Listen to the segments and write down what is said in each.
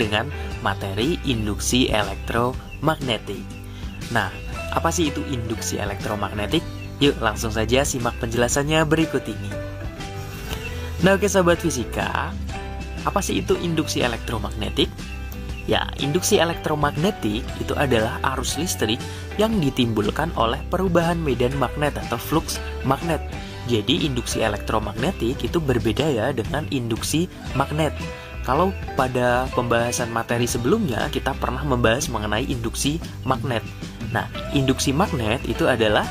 dengan materi induksi elektromagnetik. Nah, apa sih itu induksi elektromagnetik? Yuk langsung saja simak penjelasannya berikut ini. Nah oke sobat fisika, apa sih itu induksi elektromagnetik? Ya, induksi elektromagnetik itu adalah arus listrik yang ditimbulkan oleh perubahan medan magnet atau flux magnet. Jadi induksi elektromagnetik itu berbeda ya dengan induksi magnet. Kalau pada pembahasan materi sebelumnya kita pernah membahas mengenai induksi magnet. Nah, induksi magnet itu adalah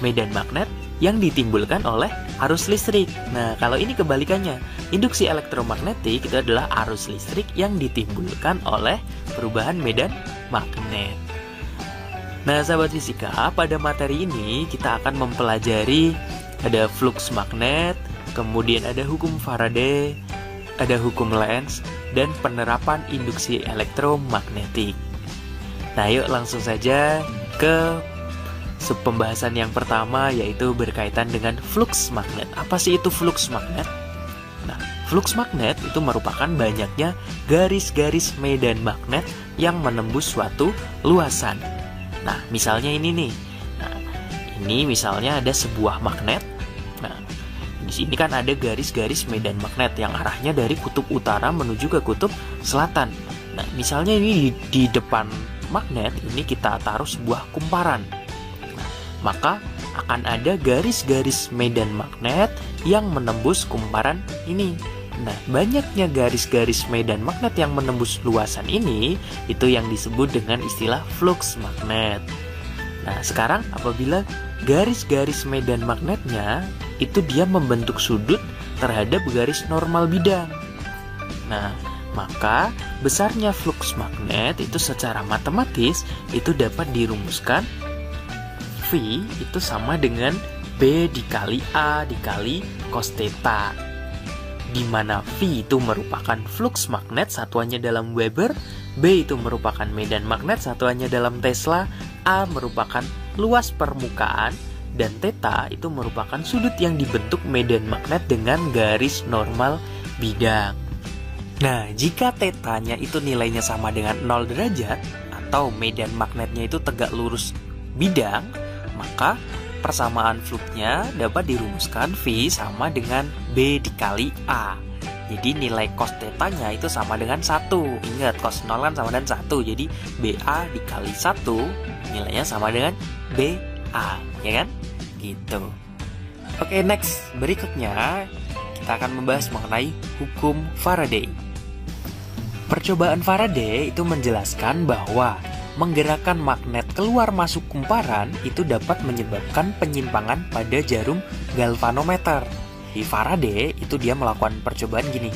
medan magnet yang ditimbulkan oleh arus listrik. Nah, kalau ini kebalikannya. Induksi elektromagnetik itu adalah arus listrik yang ditimbulkan oleh perubahan medan magnet. Nah, sahabat fisika, pada materi ini kita akan mempelajari ada flux magnet, kemudian ada hukum Faraday, ada hukum Lenz, dan penerapan induksi elektromagnetik. Nah, yuk langsung saja ke pembahasan yang pertama, yaitu berkaitan dengan flux magnet. Apa sih itu flux magnet? Nah, flux magnet itu merupakan banyaknya garis-garis medan magnet yang menembus suatu luasan. Nah, misalnya ini nih. Nah, ini misalnya ada sebuah magnet. Nah, di sini kan ada garis-garis medan magnet yang arahnya dari kutub utara menuju ke kutub selatan. Nah, misalnya ini di depan magnet ini kita taruh sebuah kumparan. Maka akan ada garis-garis medan magnet yang menembus kumparan ini. Nah, banyaknya garis-garis medan magnet yang menembus luasan ini, itu yang disebut dengan istilah flux magnet. Nah, sekarang apabila garis-garis medan magnetnya, itu dia membentuk sudut terhadap garis normal bidang. Nah, maka besarnya flux magnet itu secara matematis itu dapat dirumuskan V itu sama dengan B dikali A dikali cos theta, di mana V itu merupakan flux magnet satuannya dalam Weber, B itu merupakan medan magnet satuannya dalam Tesla, A merupakan luas permukaan, dan theta itu merupakan sudut yang dibentuk medan magnet dengan garis normal bidang. Nah, jika tetanya itu nilainya sama dengan 0 derajat atau medan magnetnya itu tegak lurus bidang, maka persamaan fluxnya dapat dirumuskan V sama dengan B dikali A. Jadi nilai cos tetanya itu sama dengan 1. Ingat, cos 0 kan sama dengan 1. Jadi BA dikali 1 nilainya sama dengan BA, ya kan? Gitu. Oke, next. Berikutnya kita akan membahas mengenai hukum Faraday. Percobaan Faraday itu menjelaskan bahwa menggerakkan magnet keluar masuk kumparan itu dapat menyebabkan penyimpangan pada jarum galvanometer. Di Faraday itu dia melakukan percobaan gini.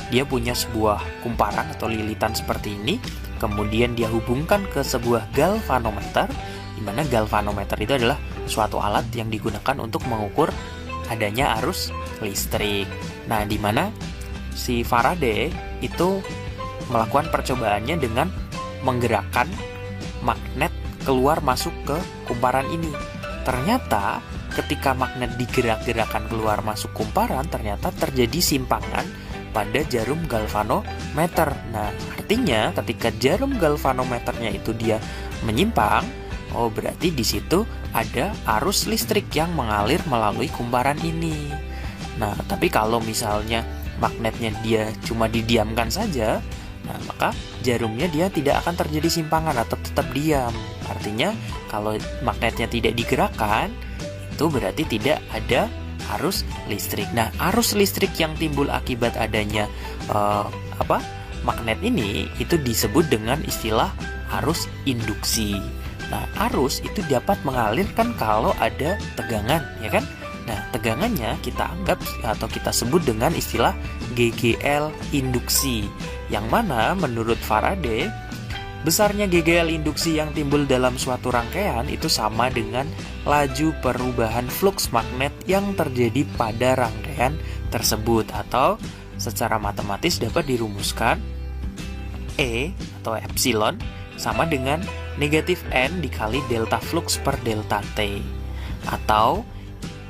Dia punya sebuah kumparan atau lilitan seperti ini, kemudian dia hubungkan ke sebuah galvanometer, di mana galvanometer itu adalah suatu alat yang digunakan untuk mengukur adanya arus listrik. Nah, di mana si Faraday itu melakukan percobaannya dengan menggerakkan magnet keluar masuk ke kumparan ini. Ternyata ketika magnet digerak-gerakan keluar masuk kumparan, ternyata terjadi simpangan pada jarum galvanometer. Nah, artinya ketika jarum galvanometernya itu dia menyimpang, oh berarti di situ ada arus listrik yang mengalir melalui kumparan ini. Nah, tapi kalau misalnya magnetnya dia cuma didiamkan saja, nah, maka jarumnya dia tidak akan terjadi simpangan atau tetap diam. Artinya kalau magnetnya tidak digerakkan, itu berarti tidak ada arus listrik. Nah, arus listrik yang timbul akibat adanya magnet ini itu disebut dengan istilah arus induksi. Nah, arus itu dapat mengalirkan kalau ada tegangan, ya kan? Nah, tegangannya kita anggap atau kita sebut dengan istilah GGL induksi, yang mana menurut Faraday, besarnya GGL induksi yang timbul dalam suatu rangkaian itu sama dengan laju perubahan flux magnet yang terjadi pada rangkaian tersebut, atau secara matematis dapat dirumuskan E atau epsilon sama dengan negatif N dikali delta flux per delta T. Atau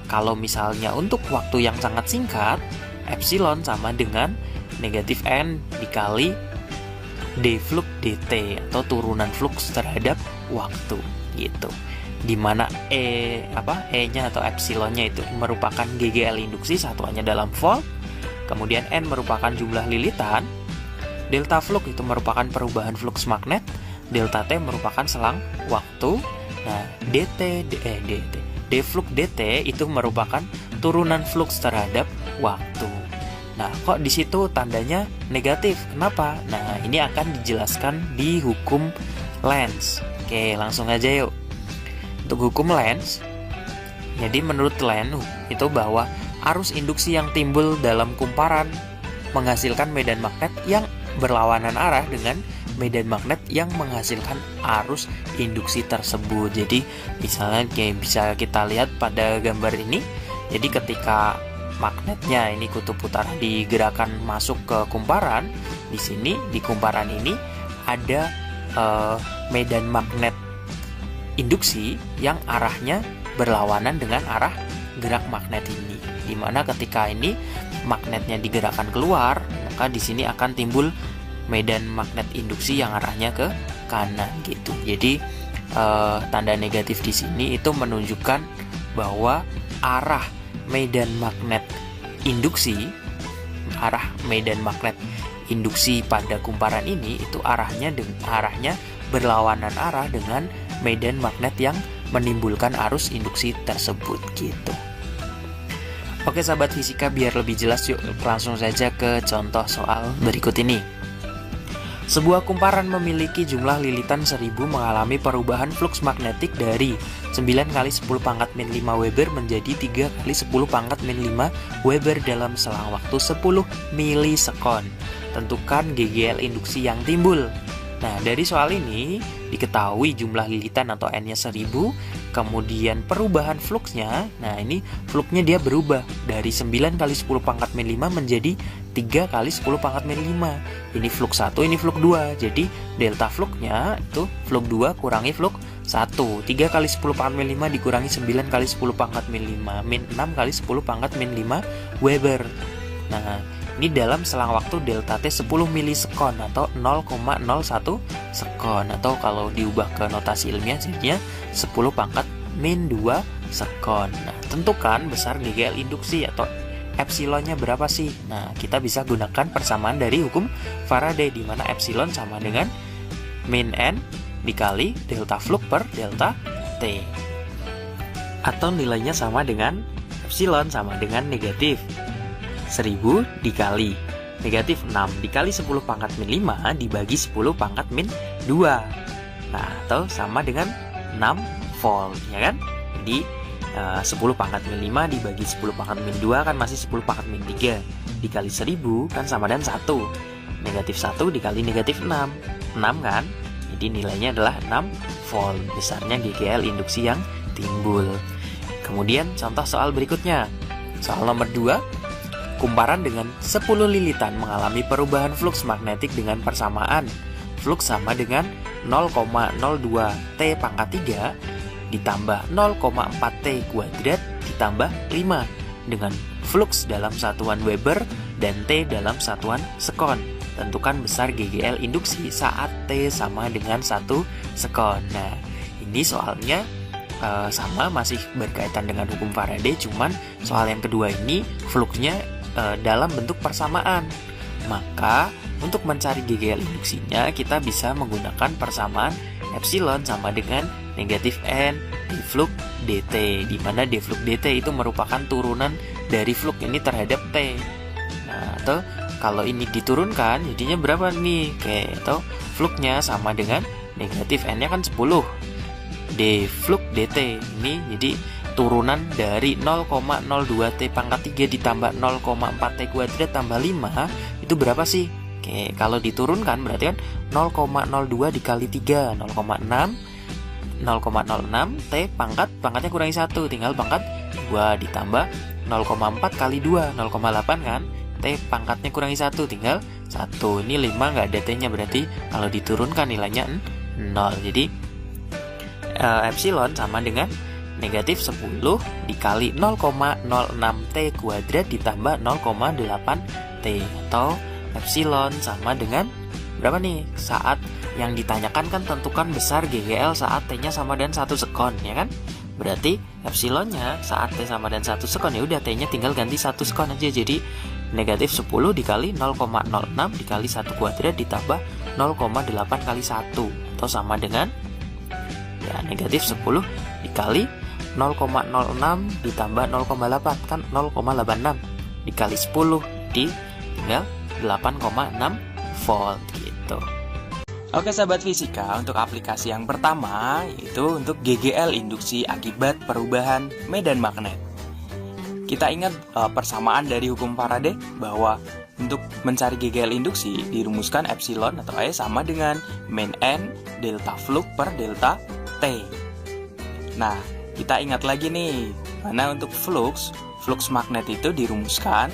kalau misalnya untuk waktu yang sangat singkat, epsilon sama dengan negatif N dikali d flux dt atau turunan flux terhadap waktu gitu. Dimana E-nya atau epsilonnya itu merupakan GGL induksi, satuannya dalam volt. Kemudian N merupakan jumlah lilitan. Delta flux itu merupakan perubahan flux magnet. Delta T merupakan selang waktu. Nah, d flux dt itu merupakan turunan flux terhadap waktu. Nah, kok di situ tandanya negatif? Kenapa? Nah, ini akan dijelaskan di hukum Lenz. Oke, langsung aja yuk. Untuk hukum Lenz, jadi menurut Lenz itu bahwa arus induksi yang timbul dalam kumparan menghasilkan medan magnet yang berlawanan arah dengan medan magnet yang menghasilkan arus induksi tersebut. Jadi misalnya kayak bisa kita lihat pada gambar ini. Jadi ketika magnetnya ini kutub utara digerakkan masuk ke kumparan, di sini di kumparan ini ada medan magnet induksi yang arahnya berlawanan dengan arah gerak magnet ini. Dimana ketika ini magnetnya digerakkan keluar, maka di sini akan timbul medan magnet induksi yang arahnya ke kanan gitu. Jadi tanda negatif di sini itu menunjukkan bahwa arah medan magnet induksi pada kumparan ini itu arahnya berlawanan arah dengan medan magnet yang menimbulkan arus induksi tersebut gitu. Oke sahabat fisika, biar lebih jelas yuk langsung saja ke contoh soal berikut ini. Sebuah kumparan memiliki jumlah lilitan 1000 mengalami perubahan flux magnetik dari 9 kali 10 pangkat min 5 Weber menjadi 3 kali 10 pangkat min 5 Weber dalam selang waktu 10 milisekon. Tentukan GGL induksi yang timbul. Nah, dari soal ini diketahui jumlah lilitan atau N-nya 1000, kemudian perubahan fluxnya. Nah, ini fluxnya dia berubah dari 9 kali 10 pangkat min 5 menjadi 3 kali 10 pangkat min 5. Ini flux 1, ini flux 2. Jadi, delta fluxnya itu flux 2 kurangi flux 1. 3 kali 10 pangkat min 5 dikurangi 9 kali 10 pangkat min 5 min 6 kali 10 pangkat min 5 Weber. Nah, ini dalam selang waktu delta T 10 milisekon atau 0,01 sekon, atau kalau diubah ke notasi ilmiah jadinya 10 pangkat min 2 sekon. Nah, tentukan besar GGL induksi atau epsilonnya berapa sih? Nah, kita bisa gunakan persamaan dari hukum Faraday, di mana epsilon sama dengan min N dikali delta flux per delta T, atau nilainya sama dengan epsilon sama dengan negatif 1000 dikali negatif 6 dikali 10 pangkat min 5 dibagi 10 pangkat min 2. Nah, atau sama dengan 6 volt, ya kan? Jadi 10 pangkat min 5 dibagi 10 pangkat min 2 kan masih 10 pangkat min 3 dikali 1000 kan sama dengan 1. Negatif 1 dikali negatif 6 kan? Jadi nilainya adalah 6 volt, besarnya GGL induksi yang timbul. Kemudian contoh soal berikutnya. Soal nomor 2. Kumparan dengan 10 lilitan mengalami perubahan flux magnetik dengan persamaan flux sama dengan 0,02 T pangkat 3 ditambah 0,4 T kuadrat ditambah 5 dengan flux dalam satuan Weber dan T dalam satuan sekon. Tentukan besar GGL induksi saat T sama dengan 1 sekon. Nah, ini soalnya sama masih berkaitan dengan hukum Faraday, cuman soal yang kedua ini fluxnya dalam bentuk persamaan. Maka untuk mencari GGL induksinya kita bisa menggunakan persamaan epsilon sama dengan negatif N d flux dt, di mana d flux dt itu merupakan turunan dari flux ini terhadap T. Nah, atau kalau ini diturunkan jadinya berapa nih? Oke, atau fluxnya sama dengan negatif N-nya kan 10 d flux dt. Ini jadi turunan dari 0,02 T pangkat 3 ditambah 0,4 T kuadrat tambah 5 itu berapa sih? Oke, kalau diturunkan berarti kan 0,02 dikali 3 0,06 T pangkatnya kurangi 1, tinggal pangkat 2 ditambah 0,4 kali 2 0,8 kan? T pangkatnya kurangi 1, tinggal 1. Ini 5 nggak ada T-nya, berarti kalau diturunkan nilainya 0. Jadi epsilon sama dengan negatif 10 dikali 0,06 T kuadrat ditambah 0,8 T, atau epsilon sama dengan berapa nih? Saat yang ditanyakan kan tentukan besar GGL saat T-nya sama dan 1 sekon, ya kan? Berarti epsilonnya saat T sama dan 1 sekon, ya udah T-nya tinggal ganti 1 sekon aja. Jadi negatif 10 dikali 0,06 dikali 1 kuadrat ditambah 0,8 kali 1, atau sama dengan ya negatif 10 dikali 0,06 ditambah 0,8, kan 0,86 dikali 10 di tinggal 8,6 volt gitu. Oke sahabat fisika, untuk aplikasi yang pertama yaitu untuk GGL induksi akibat perubahan medan magnet. Kita ingat persamaan dari hukum Faraday bahwa untuk mencari GGL induksi dirumuskan epsilon atau E sama dengan min N delta flux per delta T. Nah, kita ingat lagi nih, mana untuk flux magnet itu dirumuskan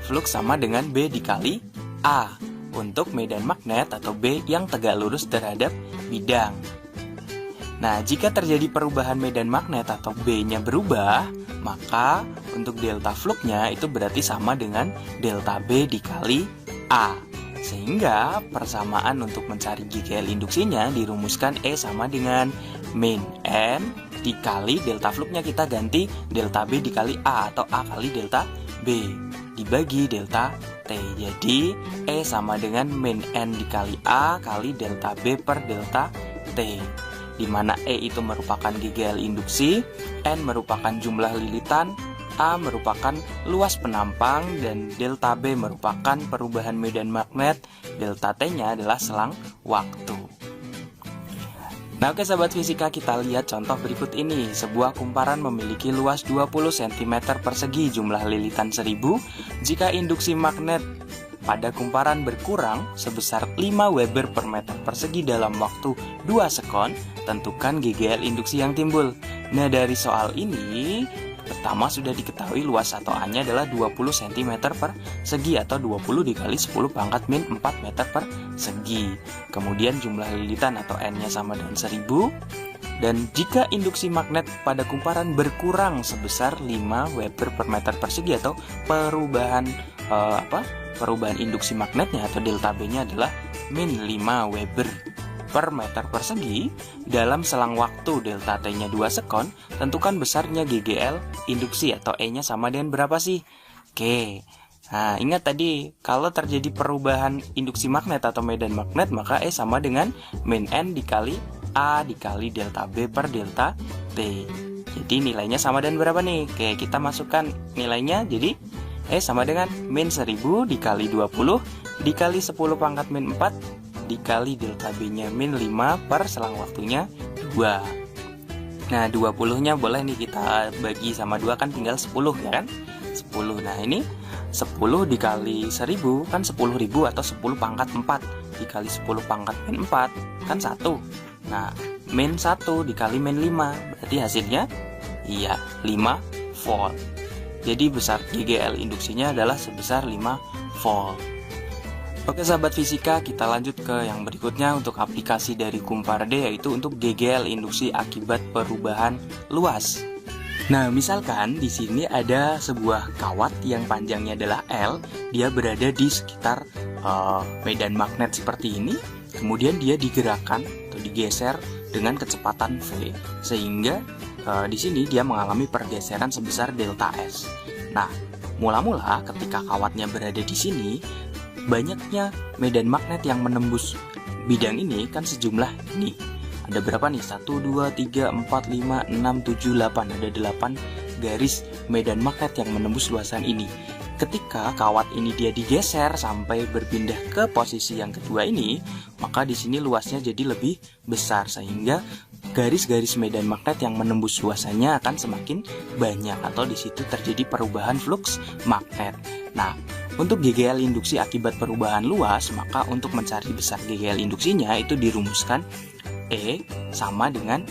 flux sama dengan B dikali A untuk medan magnet atau B yang tegak lurus terhadap bidang. Nah, jika terjadi perubahan medan magnet atau B-nya berubah, maka untuk delta flux-nya itu berarti sama dengan delta B dikali A. Sehingga persamaan untuk mencari GGL induksinya dirumuskan E sama dengan min N dikali delta flux-nya kita ganti delta B dikali A atau A kali delta B dibagi delta T. Jadi E sama dengan min N dikali A kali delta B per delta T, di mana E itu merupakan GGL induksi, N merupakan jumlah lilitan, A merupakan luas penampang, dan delta B merupakan perubahan medan magnet, delta T-nya adalah selang waktu. Nah oke sahabat fisika, kita lihat contoh berikut ini. Sebuah kumparan memiliki luas 20 cm persegi, jumlah lilitan 1000. Jika induksi magnet pada kumparan berkurang sebesar 5 Weber per meter persegi dalam waktu 2 sekon, tentukan GGL induksi yang timbul. Nah dari soal ini, pertama sudah diketahui luas atau A-nya adalah 20 cm persegi atau 20 dikali 10 pangkat min 4 meter persegi. Kemudian jumlah lilitan atau N-nya sama dengan 1000. Dan jika induksi magnet pada kumparan berkurang sebesar 5 Weber per meter persegi atau perubahan perubahan induksi magnetnya atau delta B-nya adalah min 5 Weber per meter persegi dalam selang waktu delta T-nya 2 sekon, tentukan besarnya GGL induksi atau E-nya sama dengan berapa sih? Oke, nah ingat tadi kalau terjadi perubahan induksi magnet atau medan magnet, maka E sama dengan min N dikali A dikali delta B per delta T. Jadi nilainya sama dengan berapa nih? Oke, kita masukkan nilainya, jadi E sama dengan min 1000 dikali 20 dikali 10 pangkat min 4 dikali delta B-nya min 5 per selang waktunya 2. Nah 20-nya boleh nih kita bagi sama 2, kan tinggal 10 ya kan? 10. Nah ini 10 dikali 1000 kan 10.000 atau 10 pangkat 4 dikali 10 pangkat min 4 kan 1. Nah min 1 dikali min 5 berarti hasilnya iya 5 volt. Jadi besar GGL induksinya adalah sebesar 5 volt. Oke sahabat fisika, kita lanjut ke yang berikutnya untuk aplikasi dari hukum Faraday, yaitu untuk GGL induksi akibat perubahan luas. Nah, misalkan di sini ada sebuah kawat yang panjangnya adalah L, dia berada di sekitar medan magnet seperti ini, kemudian dia digerakkan atau digeser dengan kecepatan V, sehingga di sini dia mengalami pergeseran sebesar delta S. Nah, mula-mula ketika kawatnya berada di sini, banyaknya medan magnet yang menembus bidang ini kan sejumlah ini. Ada berapa nih? 1, 2, 3, 4, 5, 6, 7, 8. Ada 8 garis medan magnet yang menembus luasan ini. Ketika kawat ini dia digeser sampai berpindah ke posisi yang kedua ini, maka di sini luasnya jadi lebih besar, sehingga garis-garis medan magnet yang menembus luasannya akan semakin banyak, atau di situ terjadi perubahan flux magnet. Nah, untuk GGL induksi akibat perubahan luas, maka untuk mencari besar GGL induksinya itu dirumuskan E sama dengan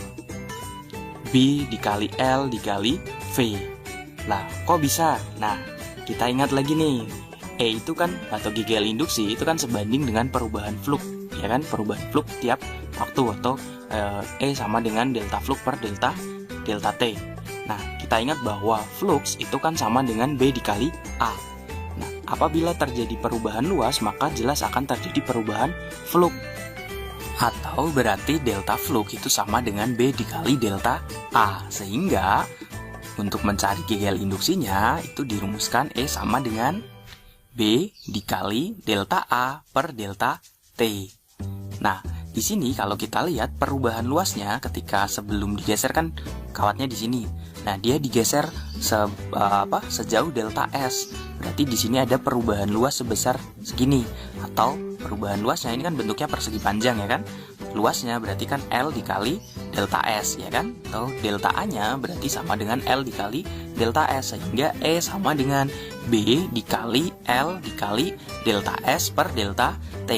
B dikali L dikali V. Lah, kok bisa? Nah, kita ingat lagi nih, E itu kan atau GGL induksi itu kan sebanding dengan perubahan flux, ya kan? Perubahan flux tiap waktu, atau E sama dengan delta flux per delta T. Nah, kita ingat bahwa flux itu kan sama dengan B dikali A. Nah, apabila terjadi perubahan luas, maka jelas akan terjadi perubahan flux. Atau berarti delta flux itu sama dengan B dikali delta A. Sehingga untuk mencari GGL induksinya itu dirumuskan E sama dengan B dikali delta A per delta T. Nah, di sini kalau kita lihat perubahan luasnya ketika sebelum digeser kan kawatnya di sini. Nah, dia digeser sejauh delta S. Berarti di sini ada perubahan luas sebesar segini. Atau perubahan luasnya ini kan bentuknya persegi panjang ya kan. Luasnya berarti kan L dikali delta S ya kan. Atau delta A-nya berarti sama dengan L dikali delta S. Sehingga E sama dengan B dikali L dikali delta S per delta T.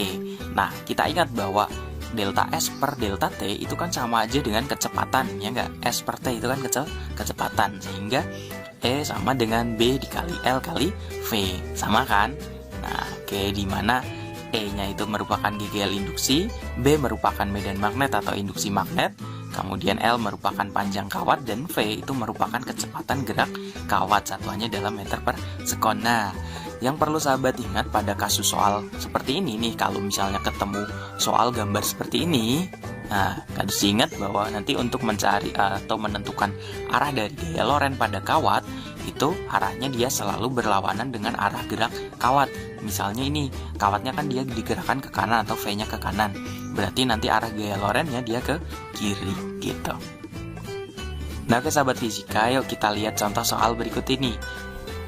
Nah, kita ingat bahwa delta S per delta T itu kan sama aja dengan kecepatan, ya enggak? S per T itu kan kecepatan, sehingga E sama dengan B dikali L kali V, sama kan? Nah, oke, di mana E-nya itu merupakan GGL induksi, B merupakan medan magnet atau induksi magnet, kemudian L merupakan panjang kawat, dan V itu merupakan kecepatan gerak kawat, satuannya dalam meter per sekon. Nah, yang perlu sahabat ingat pada kasus soal seperti ini nih, kalau misalnya ketemu soal gambar seperti ini, nah harus diingat bahwa nanti untuk mencari atau menentukan arah dari gaya loren pada kawat, itu arahnya dia selalu berlawanan dengan arah gerak kawat. Misalnya ini, kawatnya kan dia digerakkan ke kanan atau V-nya ke kanan, berarti nanti arah gaya lorennya dia ke kiri gitu. Nah, ke sahabat fisika, yuk kita lihat contoh soal berikut ini.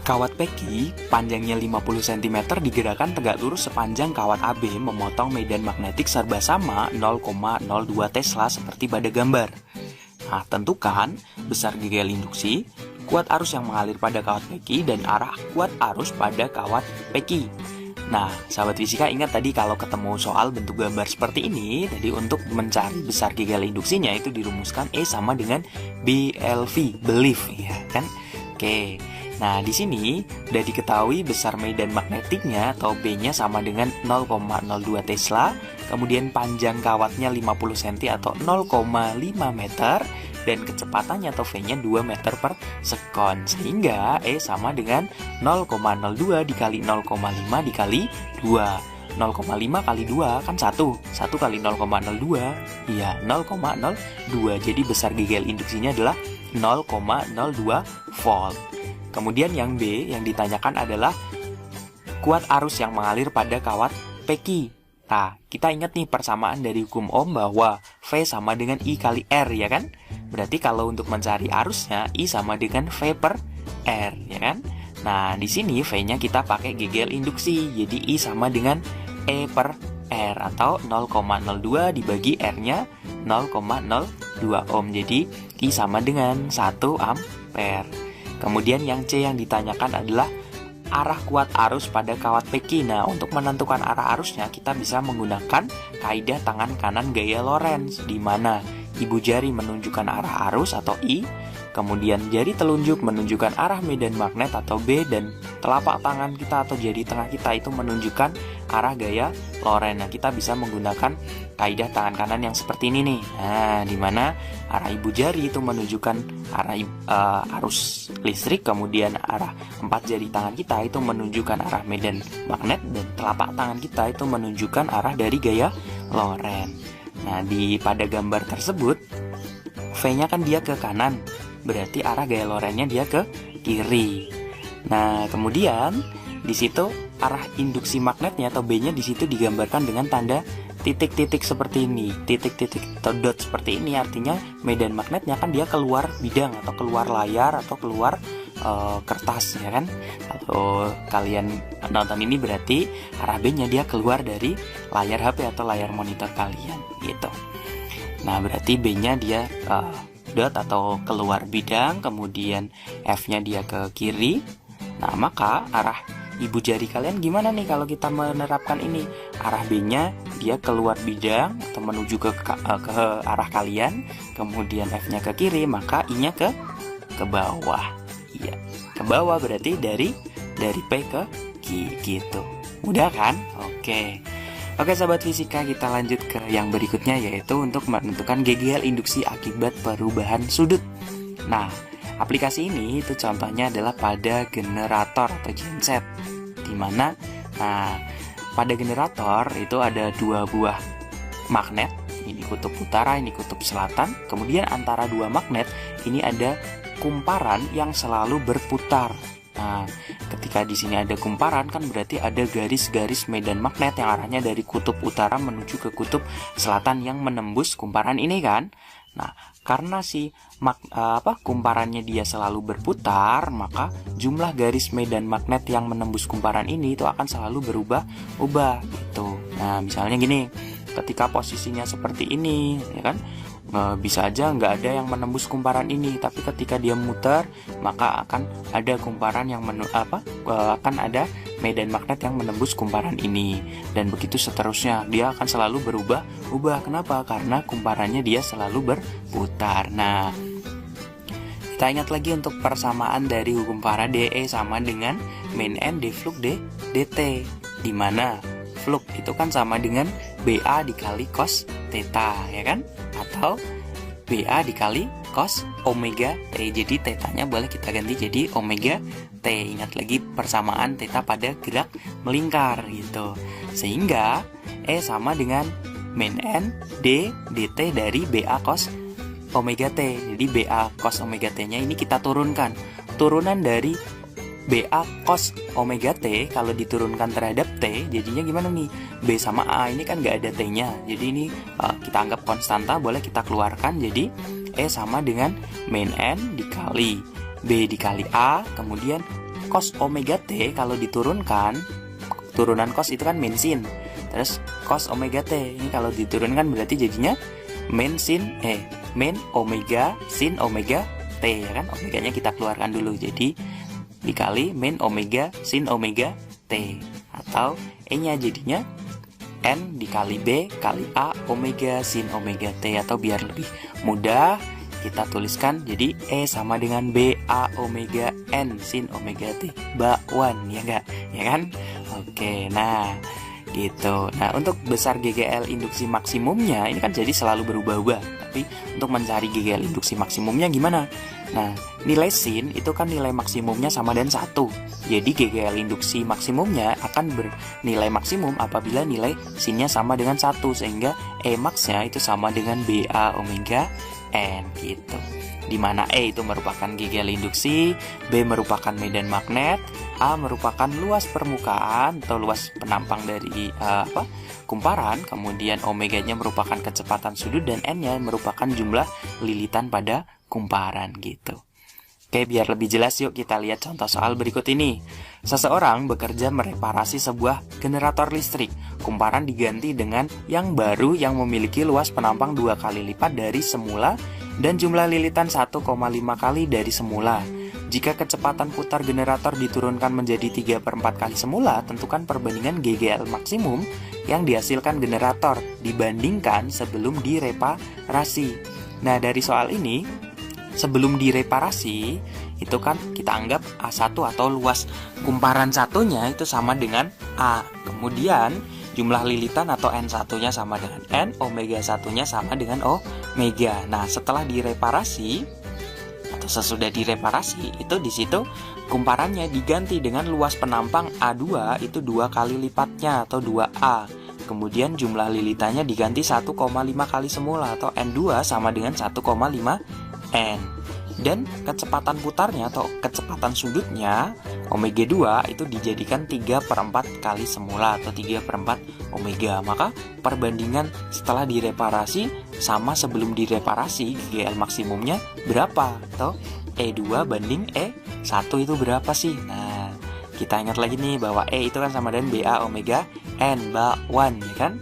Kawat PQ panjangnya 50 cm digerakkan tegak lurus sepanjang kawat AB memotong medan magnetik serba sama 0,02 Tesla seperti pada gambar. Nah, tentukan besar GGL induksi, kuat arus yang mengalir pada kawat PQ, dan arah kuat arus pada kawat PQ. Nah, sahabat fisika ingat tadi kalau ketemu soal bentuk gambar seperti ini, tadi untuk mencari besar GGL induksinya itu dirumuskan E sama dengan BLV, belief, ya kan? Oke. Nah, di sini sudah diketahui besar medan magnetiknya atau B-nya sama dengan 0,02 Tesla, kemudian panjang kawatnya 50 cm atau 0,5 meter, dan kecepatannya atau V-nya 2 meter per sekon. Sehingga E sama dengan 0,02 dikali 0,5 dikali 2. 0,5 kali 2 kan 1 kali 0,02, iya 0,02. Jadi besar GGL induksinya adalah 0,02 volt. Kemudian yang B yang ditanyakan adalah kuat arus yang mengalir pada kawat PQ. Nah, kita ingat nih persamaan dari hukum Ohm bahwa V sama dengan I kali R, ya kan? Berarti kalau untuk mencari arusnya, I sama dengan V per R, ya kan? Nah, di sini V-nya kita pakai GGL induksi, jadi I sama dengan E per R, atau 0,02 dibagi R-nya 0,02 Ohm, jadi I sama dengan 1 ampere. Kemudian yang C yang ditanyakan adalah arah kuat arus pada kawat PQ. Nah, untuk menentukan arah arusnya kita bisa menggunakan kaidah tangan kanan gaya Lorentz, di mana ibu jari menunjukkan arah arus atau I, kemudian jari telunjuk menunjukkan arah medan magnet atau B, dan telapak tangan kita atau jari tengah kita itu menunjukkan arah gaya Lorentz. Nah, kita bisa menggunakan kaidah tangan kanan yang seperti ini nih. Nah, di mana arah ibu jari itu menunjukkan arah arus listrik, kemudian arah 4 jari tangan kita itu menunjukkan arah medan magnet, dan telapak tangan kita itu menunjukkan arah dari gaya Lorentz. Nah, pada gambar tersebut V-nya kan dia ke kanan, berarti arah gaya Lorentz-nya dia ke kiri. Nah, kemudian di situ arah induksi magnetnya atau B-nya di situ digambarkan dengan tanda titik-titik seperti ini, titik-titik atau dot seperti ini, artinya medan magnetnya kan dia keluar bidang atau keluar layar atau keluar kertas, ya kan? Kalau kalian nonton ini berarti arah B-nya dia keluar dari layar HP atau layar monitor kalian, gitu. Nah, berarti B-nya dia dot atau keluar bidang, kemudian F-nya dia ke kiri. Nah, maka arah ibu jari kalian gimana nih kalau kita menerapkan ini? Arah B-nya dia keluar bidang atau menuju ke arah kalian, kemudian F-nya ke kiri, maka I-nya ke bawah. Iya, ke bawah berarti dari P ke Q gitu. Mudah kan? Oke, sahabat fisika, kita lanjut ke yang berikutnya, yaitu untuk menentukan GGL induksi akibat perubahan sudut. Nah, aplikasi ini itu contohnya adalah pada generator atau genset. Dimana pada generator itu ada dua buah magnet, ini kutub utara, ini kutub selatan. Kemudian antara dua magnet ini ada kumparan yang selalu berputar. Nah, ketika di sini ada kumparan kan berarti ada garis-garis medan magnet yang arahnya dari kutub utara menuju ke kutub selatan yang menembus kumparan ini kan. Nah, karena kumparannya dia selalu berputar, maka jumlah garis medan magnet yang menembus kumparan ini itu akan selalu berubah-ubah gitu. Nah, misalnya gini, ketika posisinya seperti ini, ya kan, bisa aja nggak ada yang menembus kumparan ini, tapi ketika dia muter maka akan ada kumparan yang akan ada medan magnet yang menembus kumparan ini, dan begitu seterusnya. Dia akan selalu berubah-ubah. Kenapa? Karena kumparannya dia selalu berputar. Nah, kita ingat lagi untuk persamaan dari hukum Faraday, E sama dengan min N d flux dt, di mana flux itu kan sama dengan BA dikali cos theta, ya kan? Atau BA dikali cos omega T. Jadi tetanya boleh kita ganti jadi omega T. Ingat lagi persamaan theta pada gerak melingkar gitu. Sehingga E sama dengan min N D dt dari BA cos omega T. Jadi BA cos omega T nya ini kita turunkan. Turunan dari BA cos omega T kalau diturunkan terhadap T, jadinya gimana nih? B sama A ini kan nggak ada T-nya, jadi ini kita anggap konstanta, boleh kita keluarkan. Jadi E sama dengan min N dikali B dikali A, kemudian cos omega T kalau diturunkan, turunan cos itu kan min sin, terus cos omega T ini kalau diturunkan berarti jadinya min omega sin omega T, ya kan? Omeganya kita keluarkan dulu, jadi dikali min omega sin omega T, atau E-nya jadinya N dikali B kali A omega sin omega T, atau biar lebih mudah kita tuliskan jadi E sama dengan B A omega N sin omega T bakwan, ya enggak? Ya kan? Oke, nah gitu. Nah, untuk besar GGL induksi maksimumnya ini kan jadi selalu berubah-ubah. Tapi untuk mencari GGL induksi maksimumnya gimana? Nah, nilai sin itu kan nilai maksimumnya sama dengan 1. Jadi GGL induksi maksimumnya akan bernilai maksimum apabila nilai sinnya sama dengan 1, sehingga E max-nya itu sama dengan BA omega N gitu. Dimana E itu merupakan GGL induksi, B merupakan medan magnet, A merupakan luas permukaan atau luas penampang dari kumparan, kemudian omeganya merupakan kecepatan sudut, dan N-nya merupakan jumlah lilitan pada kumparan gitu. Oke, biar lebih jelas yuk kita lihat contoh soal berikut ini. Seseorang bekerja mereparasi sebuah generator listrik. Kumparan diganti dengan yang baru yang memiliki luas penampang 2 kali lipat dari semula dan jumlah lilitan 1,5 kali dari semula. Jika kecepatan putar generator diturunkan menjadi 3/4 kali semula, tentukan perbandingan GGL maksimum yang dihasilkan generator dibandingkan sebelum direparasi. Nah, dari soal ini, sebelum direparasi itu kan kita anggap A1 atau luas kumparan satunya itu sama dengan A. Kemudian jumlah lilitan atau N1-nya sama dengan N, omega satunya sama dengan omega. Nah, setelah direparasi atau sesudah direparasi itu di situ kumparannya diganti dengan luas penampang A2 itu 2 kali lipatnya atau 2A. Kemudian jumlah lilitannya diganti 1,5 kali semula atau N2 sama dengan 1,5 N. Dan kecepatan putarnya atau kecepatan sudutnya omega 2 itu dijadikan 3/4 kali semula atau 3/4 omega. Maka perbandingan setelah direparasi sama sebelum direparasi, GGL maksimumnya berapa? Atau E2 banding E1 itu berapa sih? Nah, kita ingat lagi nih bahwa E itu kan sama dengan BA omega N bakwan, ya kan?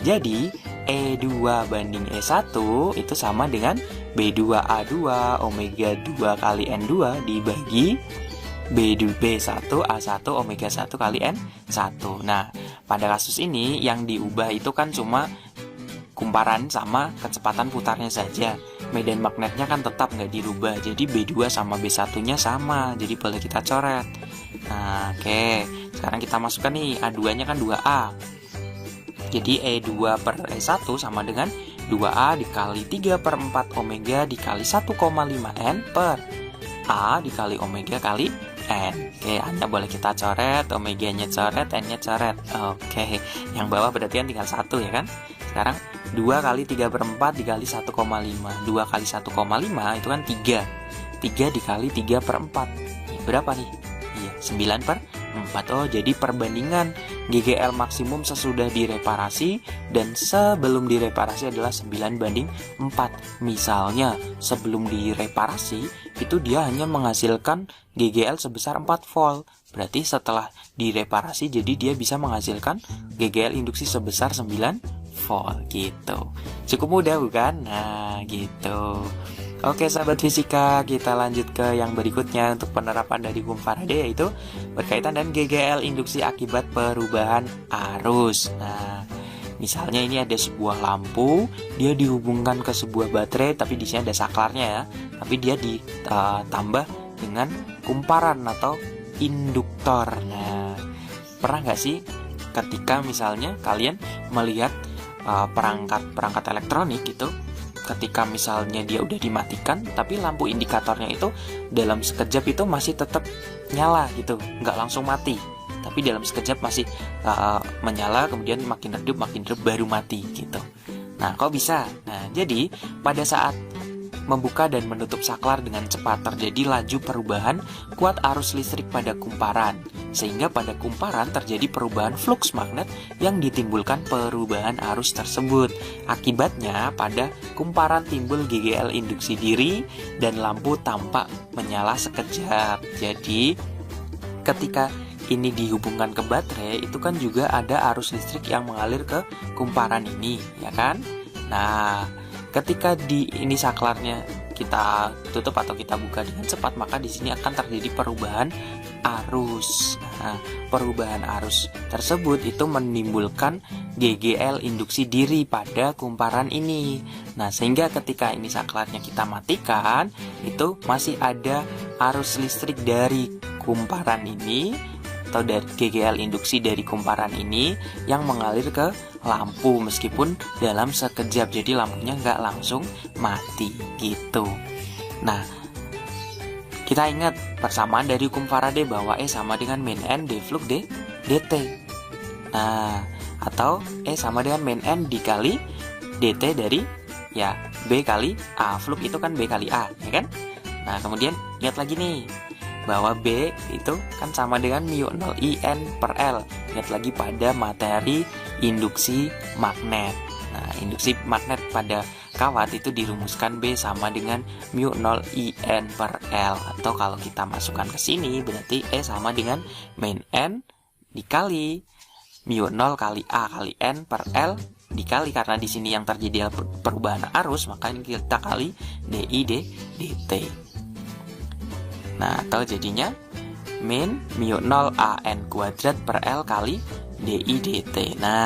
Jadi E2 banding E1 itu sama dengan B2A2 omega 2 kali N2 dibagi B1 A1 omega 1 kali N1. Nah, pada kasus ini yang diubah itu kan cuma kumparan sama kecepatan putarnya saja. Medan magnetnya kan tetap nggak dirubah. Jadi B2 sama B1-nya sama. Jadi boleh kita coret. Nah, oke. Sekarang kita masukkan nih, A2-nya kan 2A. Jadi E2 per E1 sama dengan 2A dikali 3/4 omega dikali 1,5 N per A dikali omega kali N. Oke, A-nya boleh kita coret, omega-nya coret, N-nya coret. Oke, yang bawah berarti kan tinggal 1 ya kan? Sekarang 2 kali 3/4 dikali 1,5. 2 kali 1,5 itu kan 3. 3 dikali 3/4. Ya, berapa nih? Iya, 9/4. Oh, jadi perbandingan GGL maksimum sesudah direparasi dan sebelum direparasi adalah 9/4. Misalnya, sebelum direparasi itu dia hanya menghasilkan GGL sebesar 4 volt. Berarti setelah direparasi jadi dia bisa menghasilkan GGL induksi sebesar 9 volt gitu. Cukup mudah bukan? Nah, gitu. Oke sahabat fisika, kita lanjut ke yang berikutnya untuk penerapan dari hukum Faraday, yaitu berkaitan dengan GGL induksi akibat perubahan arus. Nah, misalnya ini ada sebuah lampu, dia dihubungkan ke sebuah baterai, tapi di sini ada saklarnya ya. Tapi dia ditambah dengan kumparan atau induktor. Nah, pernah nggak sih ketika misalnya kalian melihat perangkat elektronik gitu, ketika misalnya dia udah dimatikan tapi lampu indikatornya itu dalam sekejap itu masih tetap nyala gitu, nggak langsung mati, tapi dalam sekejap masih menyala, kemudian makin redup baru mati gitu. Nah, kok bisa? Nah, jadi pada saat membuka dan menutup saklar dengan cepat terjadi laju perubahan kuat arus listrik pada kumparan, sehingga pada kumparan terjadi perubahan fluks magnet yang ditimbulkan perubahan arus tersebut. Akibatnya pada kumparan timbul GGL induksi diri dan lampu tampak menyala sekejap. Jadi ketika ini dihubungkan ke baterai, itu kan juga ada arus listrik yang mengalir ke kumparan ini, ya kan? Nah, ketika ini saklarnya kita tutup atau kita buka dengan cepat, maka di sini akan terjadi perubahan arus. Nah, perubahan arus tersebut itu menimbulkan GGL induksi diri pada kumparan ini. Nah, sehingga ketika ini saklarnya kita matikan, itu masih ada arus listrik dari kumparan ini atau dari GGL induksi dari kumparan ini yang mengalir ke lampu meskipun dalam sekejap, jadi lampunya nggak langsung mati gitu. Nah, kita ingat persamaan dari hukum Faraday bahwa E sama dengan min N D flux dt. Nah, atau E sama dengan min N dikali dt dari ya B kali A. Flux itu kan B kali A, ya kan? Nah, kemudian lihat lagi nih bahwa B itu kan sama dengan mu 0 IN per L. Lihat lagi pada materi induksi magnet. Nah, induksi magnet pada kawat itu dirumuskan B sama dengan mu 0 IN per L. Atau kalau kita masukkan ke sini berarti E sama dengan min N dikali mu 0 kali A kali N per L dikali, karena di sini yang terjadi perubahan arus, maka kita kali DI dt. Nah, atau jadinya min mu 0 AN kuadrat per L kali DI dt. Nah,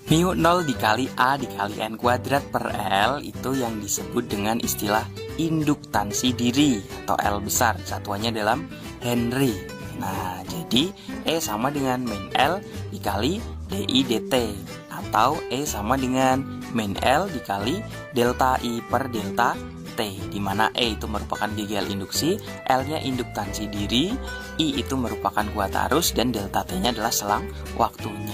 mu 0 dikali A dikali N kuadrat per L itu yang disebut dengan istilah induktansi diri atau L besar, satuannya dalam Henry. Nah, jadi E sama dengan min L dikali DI dt, atau E sama dengan min L dikali delta I per delta T, di mana E itu merupakan GGL induksi, L-nya induktansi diri, I itu merupakan kuat arus, dan delta T-nya adalah selang waktunya.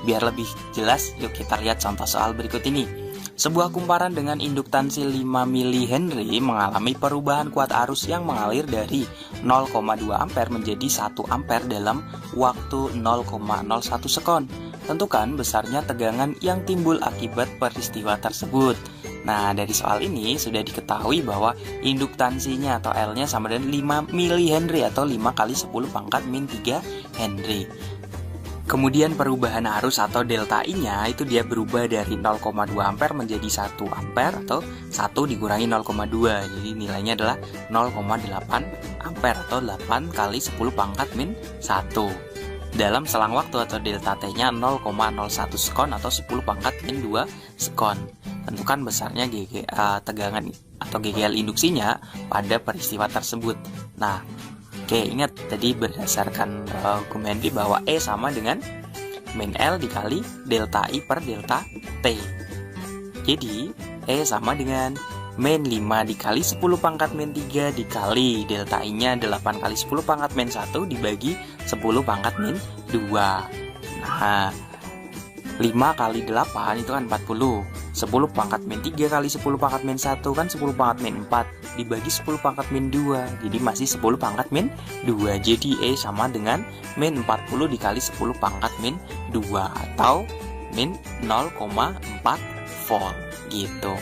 Biar lebih jelas, yuk kita lihat contoh soal berikut ini. Sebuah kumparan dengan induktansi 5 mH mengalami perubahan kuat arus yang mengalir dari 0,2 ampere menjadi 1 ampere dalam waktu 0,01 sekon. Tentukan besarnya tegangan yang timbul akibat peristiwa tersebut. Nah, dari soal ini sudah diketahui bahwa induktansinya atau L-nya sama dengan 5 mH atau 5 kali 10 pangkat min 3 Henry. Kemudian perubahan arus atau delta I-nya itu dia berubah dari 0,2 ampere menjadi 1 ampere atau 1 dikurangi 0,2. Jadi nilainya adalah 0,8 ampere atau 8 kali 10 pangkat min 1. Dalam selang waktu atau delta T-nya 0,01 sekon atau 10 pangkat min 2 sekon. Tentukan besarnya tegangan atau GGL induksinya pada peristiwa tersebut. Nah, oke, ingat tadi berdasarkan hukum Henry bahwa E sama dengan min L dikali delta I per delta T. Jadi E sama dengan min 5 dikali 10 pangkat min 3 dikali delta I-nya 8 kali 10 pangkat min 1 dibagi 10 pangkat min 2. Nah, 5 kali 8 itu kan 40. 10 pangkat min 3 kali 10 pangkat min 1 kan 10 pangkat min 4 dibagi 10 pangkat min 2. Jadi masih 10 pangkat min 2. Jadi E sama dengan min 40 dikali 10 pangkat min 2 atau min 0,4 volt gitu.